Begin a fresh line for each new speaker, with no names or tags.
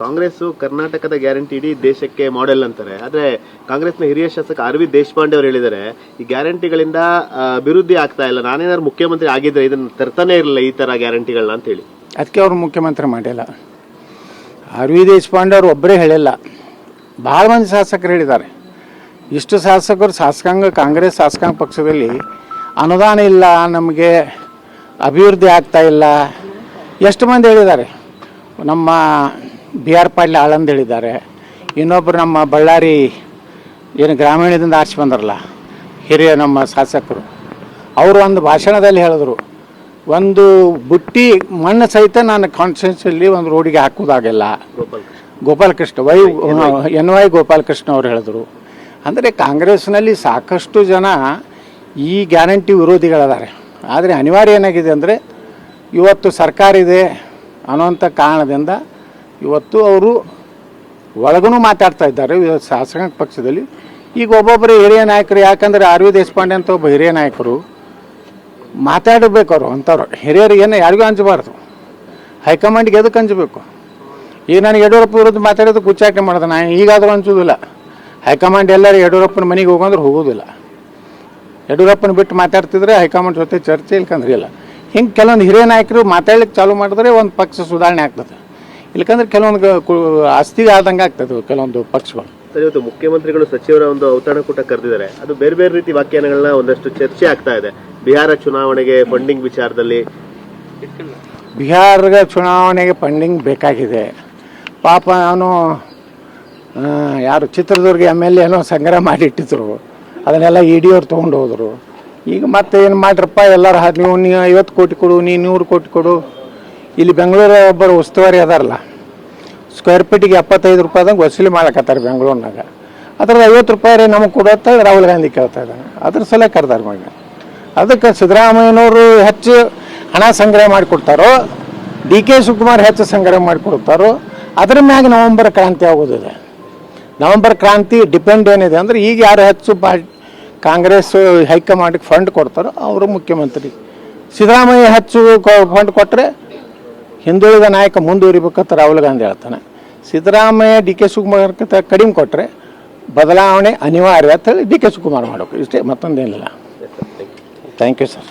ಕಾಂಗ್ರೆಸ್ ಕರ್ನಾಟಕದ ಗ್ಯಾರಂಟಿ ಇಡೀ ದೇಶಕ್ಕೆ ಮಾಡೆಲ್ ಅಂತಾರೆ. ಆದ್ರೆ ಕಾಂಗ್ರೆಸ್ನ ಹಿರಿಯ ಶಾಸಕ ಅರವಿಂದ್ ದೇಶಪಾಂಡೆ ಅವರು ಹೇಳಿದ್ದಾರೆ, ಈ ಗ್ಯಾರಂಟಿಗಳಿಂದ ಅಭಿವೃದ್ಧಿ ಆಗ್ತಾ ಇಲ್ಲ, ನಾನೇನಾದ್ರು ಮುಖ್ಯಮಂತ್ರಿ ಆಗಿದ್ರೆ ಇದನ್ನ ತರ್ತಾನೆ ಇರಲಿಲ್ಲ ಈ ತರ ಗ್ಯಾರಂಟಿಗಳನ್ನ ಅಂತ ಹೇಳಿ.
ಅದಕ್ಕೆ ಅವರು ಮುಖ್ಯಮಂತ್ರಿ ಮಾಡಿಲ್ಲ. ಅರವಿಂದ್ ದೇಶಪಾಂಡೆ ಅವರು ಒಬ್ಬರೇ ಹೇಳಿಲ್ಲ, ಭಾಳ ಮಂದಿ ಶಾಸಕರು ಹೇಳಿದ್ದಾರೆ. ಇಷ್ಟು ಶಾಸಕರು ಕಾಂಗ್ರೆಸ್ ಶಾಸಕಾಂಗ ಪಕ್ಷದಲ್ಲಿ ಅನುದಾನ ಇಲ್ಲ, ನಮಗೆ ಅಭಿವೃದ್ಧಿ ಆಗ್ತಾ ಇಲ್ಲ, ಎಷ್ಟು ಮಂದಿ ಹೇಳಿದ್ದಾರೆ. ನಮ್ಮ ಬಿ ಆರ್ ಪಾಟೀಲ್ ಆಳಂದ್ ಹೇಳಿದ್ದಾರೆ, ಇನ್ನೊಬ್ಬರು ನಮ್ಮ ಬಳ್ಳಾರಿ ಏನು ಗ್ರಾಮೀಣದಿಂದ ಆರಿಸಿ ಬಂದಾರಲ್ಲ ಹಿರಿಯ ನಮ್ಮ ಶಾಸಕರು, ಅವರು ಒಂದು ಭಾಷಣದಲ್ಲಿ ಹೇಳಿದ್ರು, ಒಂದು ಬುಟ್ಟಿ ಮಣ್ಣು ಸಹಿತ ನಾನು ಕಾನ್ಸ್ಟಿಟ್ಯೂನ್ಸಿಯಲ್ಲಿ ಒಂದು ರೋಡಿಗೆ ಹಾಕೋದಾಗಿಲ್ಲ. ಗೋಪಾಲಕೃಷ್ಣ ಎನ್ ವೈ ಗೋಪಾಲಕೃಷ್ಣ ಅವರು ಹೇಳಿದ್ರು. ಅಂದರೆ ಕಾಂಗ್ರೆಸ್ನಲ್ಲಿ ಸಾಕಷ್ಟು ಜನ ಈ ಗ್ಯಾರಂಟಿ ವಿರೋಧಿಗಳಿದ್ದಾರೆ. ಆದರೆ ಅನಿವಾರ್ಯ ಏನಾಗಿದೆ ಅಂದರೆ ಇವತ್ತು ಸರ್ಕಾರ ಇದೆ ಅನ್ನೋಂಥ ಕಾರಣದಿಂದ ಇವತ್ತು ಅವರು ಒಳಗೂ ಮಾತಾಡ್ತಾ ಇದ್ದಾರೆ ಶಾಸಕಾಂಗ ಪಕ್ಷದಲ್ಲಿ. ಈಗ ಒಬ್ಬೊಬ್ಬರು ಹಿರಿಯ ನಾಯಕರು, ಯಾಕಂದರೆ ಅರವಿಂದ್ ದೇಶಪಾಂಡೆ ಅಂತ ಒಬ್ಬ ಹಿರಿಯ ನಾಯಕರು ಮಾತಾಡಬೇಕು. ಅವರು ಅಂಥವ್ರು ಹಿರಿಯರಿಗೆ ಏನು ಯಾರಿಗೂ ಹಂಚಬಾರ್ದು, ಹೈಕಮಾಂಡ್ಗೆ ಎದಕ್ಕೆ ಹಂಚಬೇಕು. ಈಗ ನನಗೆ ಯಡಿಯೂರಪ್ಪ ವಿರುದ್ಧ ಮಾತಾಡೋದಕ್ಕೆ ಉಚ್ಚಾಟನೆ ಮಾಡೋದು, ನಾನು ಈಗಾದರೂ ಹಂಚೋದಿಲ್ಲ. ಹೈಕಮಾಂಡ್ ಎಲ್ಲರೂ ಯಡಿಯೂರಪ್ಪನ ಮನೆಗೆ ಹೋಗಂದ್ರೆ ಹೋಗೋದಿಲ್ಲ. ಯಡಿಯೂರಪ್ಪನ ಬಿಟ್ಟು ಮಾತಾಡ್ತಿದ್ರೆ ಹೈಕಮಾಂಡ್ ಜೊತೆ ಚರ್ಚೆ ಇಲ್ಕಂದ್ರೆ ಇಲ್ಲ. ಹಿಂಗೆ ಕೆಲವೊಂದು ಹಿರಿಯ ನಾಯಕರು ಮಾತಾಡ್ಲಿಕ್ಕೆ ಚಾಲೂ ಮಾಡಿದ್ರೆ ಒಂದು ಪಕ್ಷ ಸುಧಾರಣೆ ಆಗ್ತದೆ. ಇಲ್ಕಂದ್ರೆ ಕೆಲವೊಂದು ಆಸ್ತಿಗೆ ಆದಂಗೆ ಆಗ್ತದೆ ಕೆಲವೊಂದು ಪಕ್ಷಗಳು.
ಸರ್, ಇವತ್ತು ಮುಖ್ಯಮಂತ್ರಿಗಳು ಸಚಿವರ ಒಂದು ಔತಣಕೂಟ ಕರೆದಿದ್ದಾರೆ. ಅದು ಬೇರೆ ಬೇರೆ ರೀತಿ ವ್ಯಾಖ್ಯಾನಗಳನ್ನ ಒಂದಷ್ಟು ಚರ್ಚೆ ಆಗ್ತಾ ಇದೆ. ಬಿಹಾರ ಚುನಾವಣೆಗೆ ಫಂಡಿಂಗ್ ವಿಚಾರದಲ್ಲಿ,
ಬಿಹಾರ ಚುನಾವಣೆಗೆ ಫಂಡಿಂಗ್ ಬೇಕಾಗಿದೆ. ಪಾಪ ಅವನು ಯಾರು ಚಿತ್ರದುರ್ಗ MLA ಏನೋ ಸಂಗ್ರಹ ಮಾಡಿಟ್ಟಿದ್ರು, ಅದನ್ನೆಲ್ಲ ED ಅವ್ರು ತೊಗೊಂಡು ಹೋದರು. ಈಗ ಮತ್ತೆ ಏನು ಮಾಡ್ರಪ್ಪ ಎಲ್ಲರೂ ನೀವು 50 ಕೋಟಿ ಕೊಡು, ನೀ 100 ಕೋಟಿ ಕೊಡು. ಇಲ್ಲಿ ಬೆಂಗಳೂರು ಒಬ್ಬರು ಉಸ್ತುವಾರಿ ಅದಾರಲ್ಲ, ಸ್ಕ್ವೇರ್ ಫೀಟಿಗೆ 75 ರೂಪಾಯಿದಂಗೆ ವಸೂಲಿ ಮಾಡಕತ್ತಾರೆ ಬೆಂಗಳೂರಿನಾಗ. ಅದ್ರಲ್ಲಿ 50 ರೂಪಾಯಿ ನಮಗೆ ಕೊಡುತ್ತಾ ರಾಹುಲ್ ಗಾಂಧಿ ಕೇಳ್ತಾ ಇದ್ದಾನೆ. ಅದ್ರ ಸಲ ಕರೆದಾರೆ ಮಗ. ಅದಕ್ಕೆ ಸಿದ್ದರಾಮಯ್ಯನವರು ಹೆಚ್ಚು ಹಣ ಸಂಗ್ರಹ ಮಾಡಿಕೊಡ್ತಾರೋ, DK ಶಿವಕುಮಾರ್ ಹೆಚ್ಚು ಸಂಗ್ರಹ ಮಾಡಿಕೊಡ್ತಾರೋ, ಅದ್ರ ಮ್ಯಾಗ ನವೆಂಬರ್ ಕ್ರಾಂತಿ ಆಗೋದಿದೆ. ನವೆಂಬರ್ ಕ್ರಾಂತಿ ಡಿಪೆಂಡ್ ಏನಿದೆ ಅಂದರೆ ಈಗ ಯಾರು ಹೆಚ್ಚು ಕಾಂಗ್ರೆಸ್ ಹೈಕಮಾಂಡ್ಗೆ ಫಂಡ್ ಕೊಡ್ತಾರೋ ಅವರು ಮುಖ್ಯಮಂತ್ರಿ. ಸಿದ್ದರಾಮಯ್ಯ ಹೆಚ್ಚು ಫಂಡ್ ಕೊಟ್ಟರೆ ಹಿಂದುಳಿದ ನಾಯಕ ಮುಂದುವರಿಬೇಕಂತ ರಾಹುಲ್ ಗಾಂಧಿ ಹೇಳ್ತಾನೆ. ಸಿದ್ದರಾಮಯ್ಯ DK ಶಿವಕುಮಾರ್ ಕಡಿಮೆ ಕೊಟ್ಟರೆ ಬದಲಾವಣೆ ಅನಿವಾರ್ಯ ಅಂತ ಹೇಳಿ DK ಶಿವಕುಮಾರ್ ಮಾಡಬೇಕು. ಇಷ್ಟೇ, ಮತ್ತೊಂದೇನಿಲ್ಲ. Thank you sir.